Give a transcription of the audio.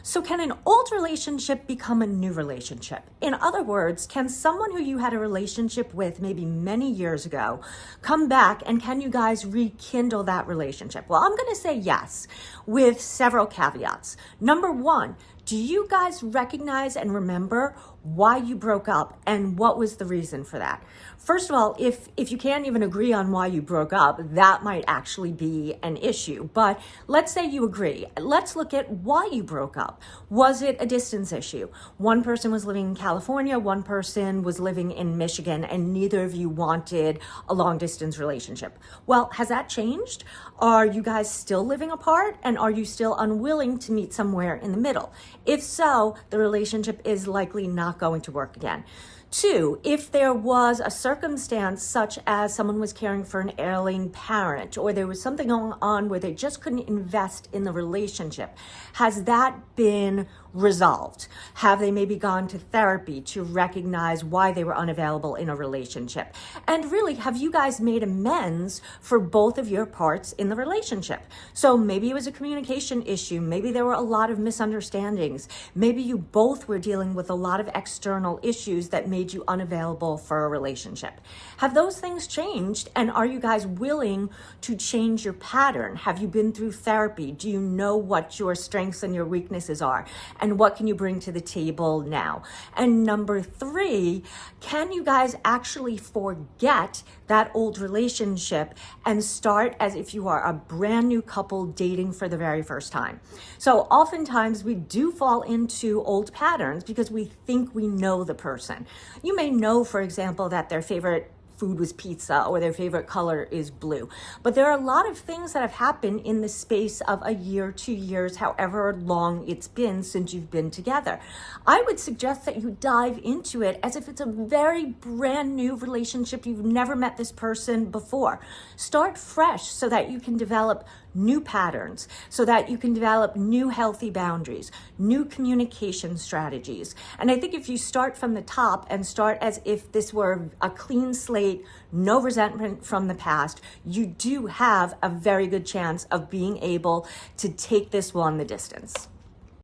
So can an old relationship become a new relationship? In other words, can someone who you had a relationship with maybe many years ago come back, and can you guys rekindle that relationship? Well, I'm going to say yes, with several caveats. Number one, do you guys recognize and remember why you broke up and what was the reason for that? First of all, if you can't even agree on why you broke up, that might actually be an issue. But let's say you agree. Let's look at why you broke up. Was it a distance issue? One person was living in California, one person was living in Michigan, and neither of you wanted a long distance relationship. Well, has that changed? Are you guys still living apart, and are you still unwilling to meet somewhere in the middle? If so, the relationship is likely not going to work again. Two, if there was a circumstance such as someone was caring for an ailing parent, or there was something going on where they just couldn't invest in the relationship, has that been resolved? Have they maybe gone to therapy to recognize why they were unavailable in a relationship? And really, have you guys made amends for both of your parts in the relationship? So maybe it was a communication issue. Maybe there were a lot of misunderstandings. Maybe you both were dealing with a lot of external issues that made you unavailable for a relationship. Have those things changed? And are you guys willing to change your pattern? Have you been through therapy? Do you know what your strengths and your weaknesses are? And what can you bring to the table now? And number three, can you guys actually forget that old relationship and start as if you are a brand new couple dating for the very first time? So oftentimes we do fall into old patterns because we think we know the person. You may know, for example, that their favorite food was pizza or their favorite color is blue. But there are a lot of things that have happened in the space of a year, 2 years, however long it's been since you've been together. I would suggest that you dive into it as if it's a very brand new relationship. You've never met this person before. Start fresh so that you can develop new patterns, so that you can develop new healthy boundaries, new communication strategies. And I think if you start from the top and start as if this were a clean slate, no resentment from the past, you do have a very good chance of being able to take this one the distance.